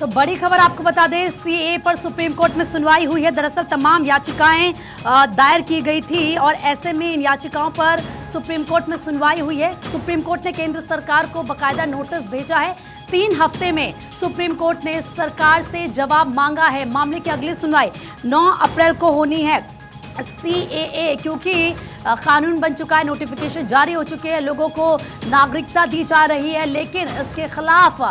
तो बड़ी खबर आपको बता दें, सीएए पर सुप्रीम कोर्ट में सुनवाई हुई है। दरअसल तमाम याचिकाएं दायर की गई थी और ऐसे में इन याचिकाओं पर सुप्रीम कोर्ट में सुनवाई हुई है। सुप्रीम कोर्ट ने केंद्र सरकार को बकायदा नोटिस भेजा है। 3 हफ्ते में सुप्रीम कोर्ट ने सरकार से जवाब मांगा है। मामले की अगली सुनवाई 9 अप्रैल को होनी है। सीएए क्योंकि कानून बन चुका है, नोटिफिकेशन जारी हो चुके हैं, लोगों को नागरिकता दी जा रही है, लेकिन इसके खिलाफ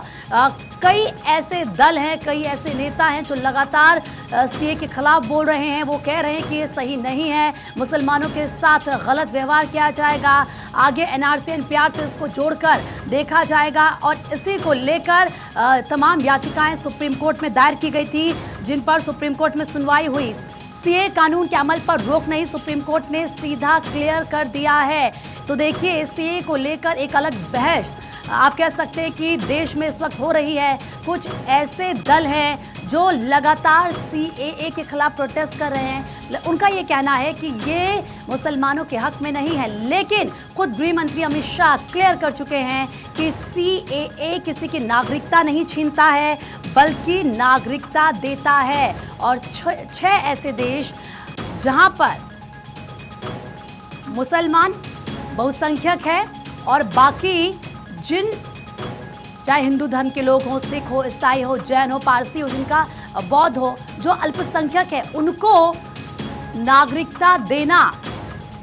कई ऐसे दल हैं, कई ऐसे नेता हैं जो लगातार सीएए के खिलाफ बोल रहे हैं। वो कह रहे हैं कि ये सही नहीं है, मुसलमानों के साथ गलत व्यवहार किया जाएगा, आगे एनआरसी एनपीआर से इसको जोड़कर देखा जाएगा। और इसी को लेकर तमाम याचिकाएं सुप्रीम कोर्ट में दायर की गई थी, जिन पर सुप्रीम कोर्ट में सुनवाई हुई। सीएए कानून के अमल पर रोक नहीं, सुप्रीम कोर्ट ने सीधा क्लियर कर दिया है। तो देखिए, सीएए को लेकर एक अलग बहस आप कह सकते हैं कि देश में इस वक्त हो रही है। कुछ ऐसे दल हैं जो लगातार सीएए के खिलाफ प्रोटेस्ट कर रहे हैं। उनका ये कहना है कि ये मुसलमानों के हक में नहीं है, लेकिन खुद गृह मंत्री अमित शाह क्लियर कर चुके हैं कि सीएए किसी की नागरिकता नहीं छीनता है, बल्कि नागरिकता देता है। और 6 ऐसे देश जहां पर मुसलमान बहुसंख्यक है और बाकी जिन चाहे हिंदू धर्म के लोग हों, सिख हो, ईसाई हो, जैन हो, पारसी हो, जिनका बौद्ध हो, जो अल्पसंख्यक है, उनको नागरिकता देना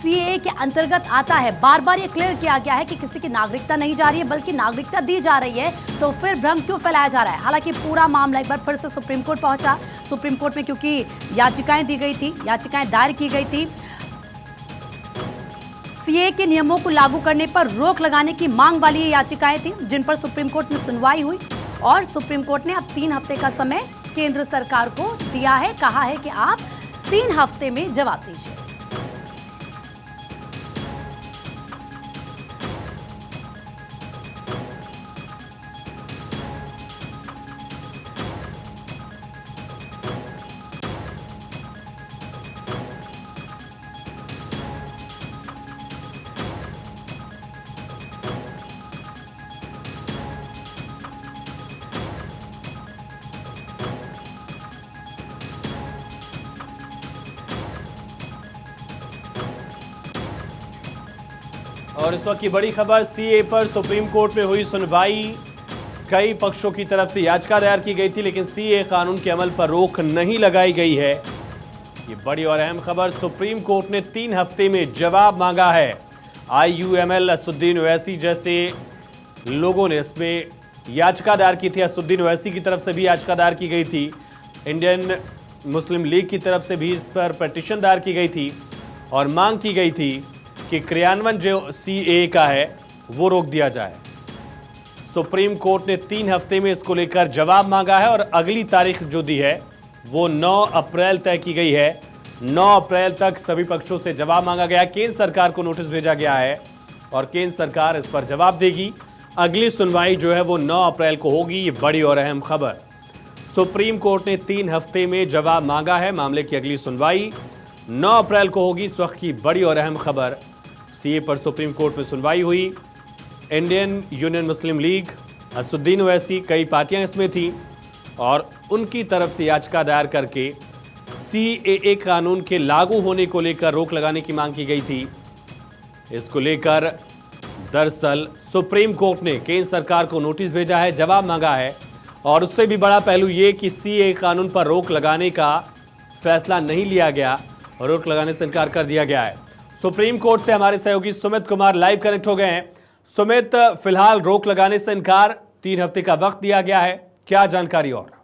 सीएए के अंतर्गत आता है। बार बार ये क्लियर किया गया है कि किसी की नागरिकता नहीं जा रही है, बल्कि नागरिकता दी जा रही है। तो फिर भ्रम क्यों फैलाया जा रहा है? हालांकि पूरा मामला एक बार फिर से सुप्रीम कोर्ट पहुंचा। सुप्रीम कोर्ट में क्योंकि याचिकाएं दी गई थी, याचिकाएं दायर की गई थी, सीएए के नियमों को लागू करने पर रोक लगाने की मांग वाली ये याचिकाएं थी, जिन पर सुप्रीम कोर्ट में सुनवाई हुई। और सुप्रीम कोर्ट ने अब 3 हफ्ते का समय केंद्र सरकार को दिया है, कहा है कि आप 3 हफ्ते में जवाब दीजिए। और इस वक्त की बड़ी खबर, सीएए पर सुप्रीम कोर्ट में हुई सुनवाई। कई पक्षों की तरफ से याचिका दायर की गई थी, लेकिन सीएए कानून के अमल पर रोक नहीं लगाई गई है। ये बड़ी और अहम खबर, सुप्रीम कोर्ट ने 3 हफ्ते में जवाब मांगा है। आईयूएमएल असदुद्दीन ओवैसी जैसे लोगों ने इसमें याचिका दायर की थी। असदुद्दीन ओवैसी की तरफ से भी याचिका दायर की गई थी, इंडियन मुस्लिम लीग की तरफ से भी इस पर पिटीशन दायर की गई थी और मांग की गई थी कि क्रियान्वयन जो सीएए का है वो रोक दिया जाए। सुप्रीम कोर्ट ने 3 हफ्ते में इसको लेकर जवाब मांगा है और अगली तारीख जो दी है वो 9 अप्रैल तय की गई है। 9 अप्रैल तक सभी पक्षों से जवाब मांगा गया है। केंद्र सरकार को नोटिस भेजा गया है और केंद्र सरकार इस पर जवाब देगी। अगली सुनवाई जो है वो 9 अप्रैल को होगी। ये बड़ी और अहम खबर, सुप्रीम कोर्ट ने 3 हफ्ते में जवाब मांगा है। मामले की अगली सुनवाई 9 अप्रैल को होगी। इस वक्त की बड़ी और अहम खबर, सीए पर सुप्रीम कोर्ट में सुनवाई हुई। इंडियन यूनियन मुस्लिम लीग, असदुद्दीन ओवैसी, कई पार्टियां इसमें थी और उनकी तरफ से याचिका दायर करके सीएए कानून के लागू होने को लेकर रोक लगाने की मांग की गई थी। इसको लेकर दरअसल सुप्रीम कोर्ट ने केंद्र सरकार को नोटिस भेजा है, जवाब मांगा है। और उससे भी बड़ा पहलू ये कि सीएए कानून पर रोक लगाने का फैसला नहीं लिया गया और रोक लगाने से इनकार कर दिया गया है। सुप्रीम कोर्ट से हमारे सहयोगी सुमित कुमार लाइव कनेक्ट हो गए हैं। सुमित, फिलहाल रोक लगाने से इनकार, 3 हफ्ते का वक्त दिया गया है, क्या जानकारी? और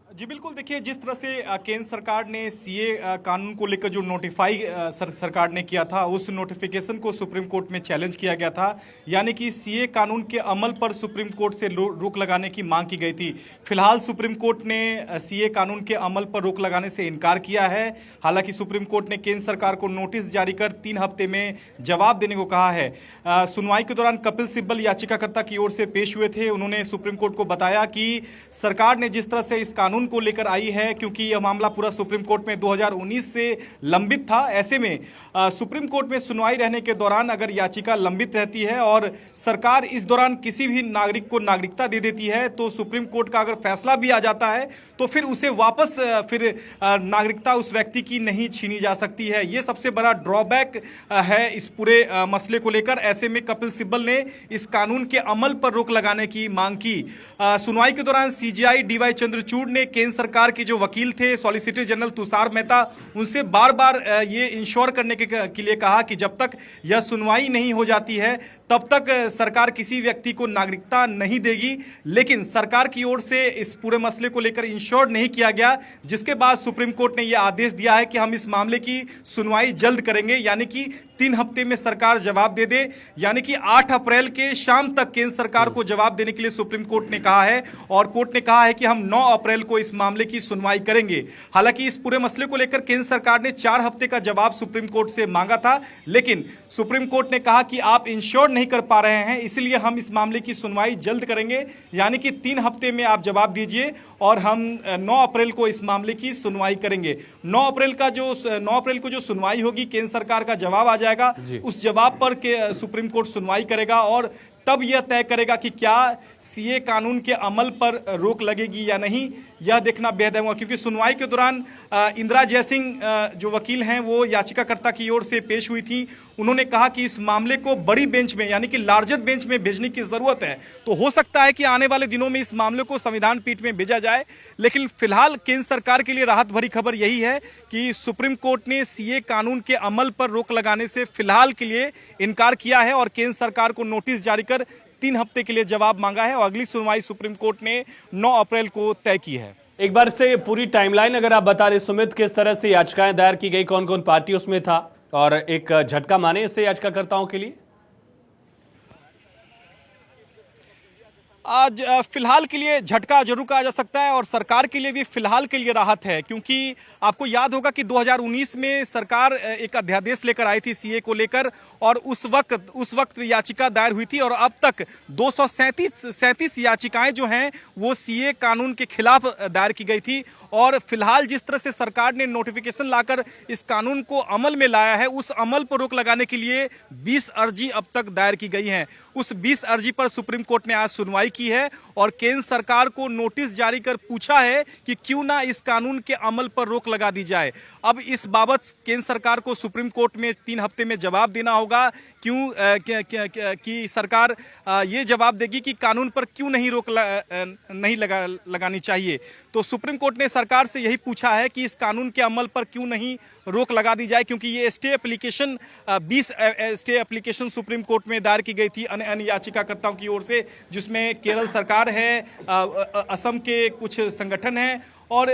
जी बिल्कुल, देखिए जिस तरह से केंद्र सरकार ने सीए कानून को लेकर जो नोटिफाई सरकार ने किया था, उस नोटिफिकेशन को सुप्रीम कोर्ट में चैलेंज किया गया था। यानी कि सीए कानून के अमल पर सुप्रीम कोर्ट से रोक लगाने की मांग की गई थी। फिलहाल सुप्रीम कोर्ट ने सीए कानून के अमल पर रोक लगाने से इनकार किया है। हालांकि सुप्रीम कोर्ट ने केंद्र सरकार को नोटिस जारी कर 3 हफ्ते में जवाब देने को कहा है। सुनवाई के दौरान कपिल सिब्बल याचिकाकर्ता की ओर से पेश हुए थे। उन्होंने सुप्रीम कोर्ट को बताया कि सरकार ने जिस तरह से इस कानून को लेकर आई है, क्योंकि यह मामला पूरा सुप्रीम कोर्ट में 2019 से लंबित था। ऐसे में सुप्रीम कोर्ट में सुनवाई रहने के दौरान अगर याचिका लंबित रहती है और सरकार इस दौरान किसी भी नागरिक को नागरिकता दे देती है, तो सुप्रीम कोर्ट का अगर फैसला भी आ जाता है तो फिर उसे वापस नागरिकता उस व्यक्ति की नहीं छीनी जा सकती है। ये सबसे बड़ा ड्रॉबैक है इस पूरे मसले को लेकर। ऐसे में कपिल सिब्बल ने इस कानून के अमल पर रोक लगाने की मांग की। सुनवाई के दौरान सीजेआई डीवाई चंद्रचूड़ ने केंद्र सरकार के जो वकील थे सॉलिसिटर जनरल तुषार मेहता, उनसे बार बार ये इंश्योर करने के लिए कहा कि जब तक यह सुनवाई नहीं हो जाती है तब तक सरकार किसी व्यक्ति को नागरिकता नहीं देगी। लेकिन सरकार की ओर से इस पूरे मसले को लेकर इंश्योर नहीं किया गया, जिसके बाद सुप्रीम कोर्ट ने यह आदेश दिया है कि हम इस मामले की सुनवाई जल्द करेंगे, यानी कि 3 हफ्ते में सरकार जवाब दे दे। यानी कि 8 अप्रैल के शाम तक केंद्र सरकार को जवाब देने के लिए सुप्रीम कोर्ट ने कहा है और कोर्ट ने कहा है कि हम 9 अप्रैल को इस मामले की सुनवाई करेंगे। हालांकि इस पूरे मसले को लेकर केंद्र सरकार ने 4 हफ्ते का जवाब सुप्रीम कोर्ट से मांगा था, लेकिन सुप्रीम कोर्ट ने कहा कि आप इंश्योर नहीं कर पा रहे हैं, इसलिए हम इस मामले की सुनवाई जल्द करेंगे, यानी कि 3 हफ्ते में आप जवाब दीजिए और हम 9 अप्रैल को इस मामले की सुनवाई करेंगे। 9 अप्रैल को जो सुनवाई होगी, केंद्र सरकार का जवाब आ जाएगा, उस जवाब पर सुप्रीम कोर्ट सुनवाई करेगा और तब यह तय करेगा कि क्या सीए कानून के अमल पर रोक लगेगी या नहीं। यह देखना बेहद होगा, क्योंकि सुनवाई के दौरान इंदिरा जयसिंह जो वकील हैं वो याचिकाकर्ता की ओर से पेश हुई थी। उन्होंने कहा कि इस मामले को बड़ी बेंच में यानी कि लार्जर बेंच में भेजने की जरूरत है। तो हो सकता है कि आने वाले दिनों में इस मामले को संविधान पीठ में भेजा जाए, लेकिन फिलहाल केंद्र सरकार के लिए राहत भरी खबर यही है कि सुप्रीम कोर्ट ने सीए कानून के अमल पर रोक लगाने से फिलहाल के लिए इनकार किया है और केंद्र सरकार को नोटिस जारी कर 3 हफ्ते के लिए जवाब मांगा है और अगली सुनवाई सुप्रीम कोर्ट ने 9 अप्रैल को तय की है। एक बार से पूरी टाइमलाइन अगर आप बता दें सुमित, किस तरह से याचिकाएं दायर की गई, कौन कौन पार्टी उसमें था और एक झटका माने इससे याचिकाकर्ताओं के लिए? आज फिलहाल के लिए झटका जरूर कहा जा सकता है और सरकार के लिए भी फिलहाल के लिए राहत है, क्योंकि आपको याद होगा कि 2019 में सरकार एक अध्यादेश लेकर आई थी सीए को लेकर और उस वक्त याचिका दायर हुई थी और अब तक 237 याचिकाएं जो हैं वो सीए कानून के खिलाफ दायर की गई थी। और फिलहाल जिस तरह से सरकार ने नोटिफिकेशन लाकर इस कानून को अमल में लाया है, उस अमल पर रोक लगाने के लिए 20 अर्जी अब तक दायर की गई हैं। उस 20 अर्जी पर सुप्रीम कोर्ट ने आज सुनवाई की है और केंद्र सरकार को नोटिस जारी कर पूछा है कि क्यों ना इस कानून के अमल पर रोक लगा दी जाए। अब इस बाबत केंद्र सरकार को सुप्रीम कोर्ट में 3 हफ्ते में जवाब देना होगा। कि सरकार ये जवाब देगी कि कानून पर क्यों नहीं रोक नहीं लगानी चाहिए। तो सुप्रीम कोर्ट ने सरकार से यही पूछा है कि इस कानून के अमल पर क्यों नहीं रोक लगा दी जाए, क्योंकि ये stay application 20 stay application supreme court में दायर की गई थी अन्य याचिकाकर्ताओं की ओर से, जिसमें केरल सरकार है, असम के कुछ संगठन हैं और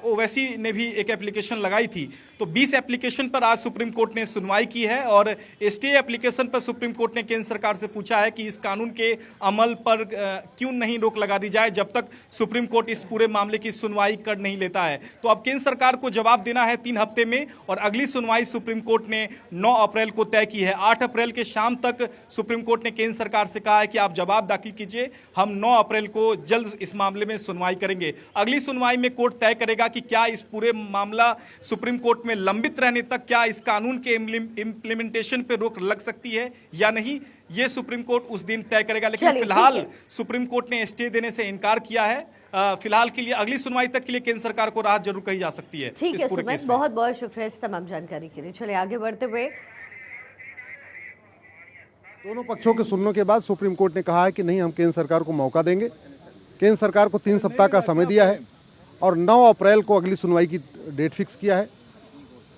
ओवैसी ने भी एक एप्लीकेशन लगाई थी। तो 20 एप्लीकेशन पर आज सुप्रीम कोर्ट ने सुनवाई की है और स्टे एप्लीकेशन पर सुप्रीम कोर्ट ने केंद्र सरकार से पूछा है कि इस कानून के अमल पर क्यों नहीं रोक लगा दी जाए जब तक सुप्रीम कोर्ट इस पूरे मामले की सुनवाई कर नहीं लेता है। तो अब केंद्र सरकार को जवाब देना है 3 हफ्ते में और अगली सुनवाई सुप्रीम कोर्ट ने 9 अप्रैल को तय की है। 8 अप्रैल के शाम तक सुप्रीम कोर्ट ने केंद्र सरकार से कहा है कि आप जवाब दाखिल कीजिए, हम 9 अप्रैल को जल्द इस मामले में सुनवाई करेंगे। अगली सुनवाई में कोर्ट तय करेगा कि क्या इस पूरे मामला सुप्रीम कोर्ट में लंबित रहने तक क्या इस कानून के इम्प्लीमेंटेशन पे रोक लग सकती है या नहीं, ये सुप्रीम कोर्ट उस दिन तय करेगा। लेकिन फिलहाल सुप्रीम कोर्ट ने स्टे देने से इनकार किया है। फिलहाल के लिए अगली सुनवाई तक के लिए केंद्र सरकार को राहत जरूर कही जा सकती है। ठीक है सुमित, बहुत बहुत शुक्रिया इस तमाम जानकारी के लिए। चलिए आगे बढ़ते हुए, दोनों पक्षों के सुनने के बाद सुप्रीम कोर्ट ने कहा है कि नहीं, हम केंद्र सरकार को मौका देंगे। केंद्र सरकार को 3 सप्ताह का समय दिया है और 9 अप्रैल को अगली सुनवाई की डेट फिक्स किया है।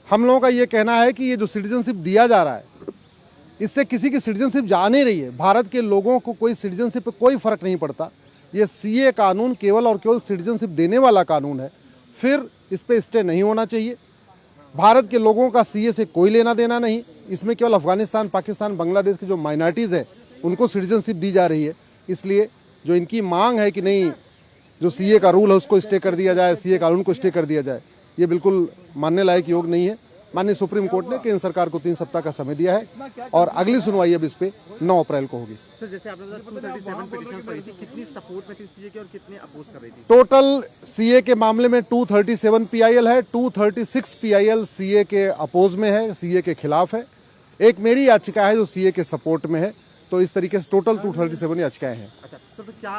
हम लोगों का ये कहना है कि ये जो सिटीजनशिप दिया जा रहा है, इससे किसी की सिटीजनशिप जा नहीं रही है। भारत के लोगों को कोई सिटीजनशिप पे कोई फर्क नहीं पड़ता। ये सीए कानून केवल और केवल सिटीजनशिप देने वाला कानून है, फिर इस पे स्टे नहीं होना चाहिए। भारत के लोगों का सीए से कोई लेना देना नहीं। इसमें केवल अफगानिस्तान, पाकिस्तान, बांग्लादेश की जो माइनॉरिटीज़ हैं उनको सिटीजनशिप दी जा रही है। इसलिए जो इनकी मांग है कि नहीं, जो सीए का रूल है उसको स्टे कर दिया जाए, सीए कानून को स्टे कर दिया जाए, ये बिल्कुल मानने लायक योग नहीं है। माननीय सुप्रीम कोर्ट ने केंद्र सरकार को 3 सप्ताह का समय दिया है और अगली सुनवाई अब इस पे 9 अप्रैल को होगी। सर, जैसे आपने 237 पिटीशन पड़ी थी, कितनी सपोर्ट में थी सीए की और कितने अपोज कर रही थी? टोटल सीए के मामले में 237 पीआईएल है, 236 पीआईएल सीए के अपोज में है, सीए के खिलाफ है। एक मेरी याचिका है जो सीए के सपोर्ट में है। तो इस तरीके से टोटल 237 याचिकाएं हैं। अच्छा, तो क्या